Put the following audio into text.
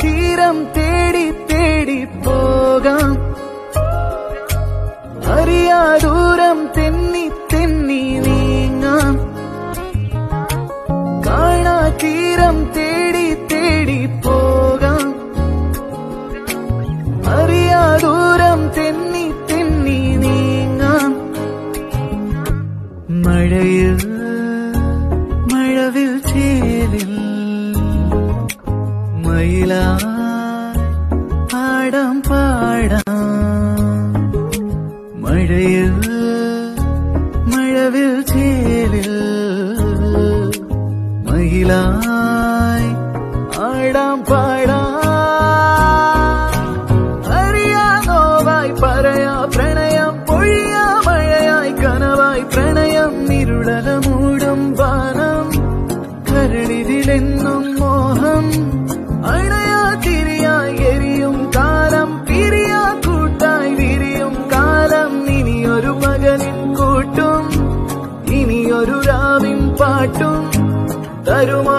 തീരം തേടി തേടി പോകാം അറിയാ ദൂരം തെന്നി തെന്നി നീങ്ങാം കാണാ തീരം തേടി തേടി പോകാം അറിയാ ദൂരം തെന്നി തെന്നി നീങ്ങാം മഴയിൽ മഴവിൽ ചേലിൽ മയിലാ പാടാം പാടാം മഴയിൽ മഴവിൽ ചേലിൽ മയിലായി ആടാം പാടാം അറിയാ നോവായി പറയാ പ്രണയം പൊഴിയാ മഴയായി കനവായി പ്രണയം ഇരുളല മൂടും വാനം കരളിലെന്നും മോഹം അണയാ തിരിയായി എരിയും കാലം പിരിയാ കൂട്ടായി വിരിയും കാലം ഇനിയൊരു പകലിൻ കൂട്ടും ഇനിയൊരു രാവിൻ പാട്ടും തരുമാ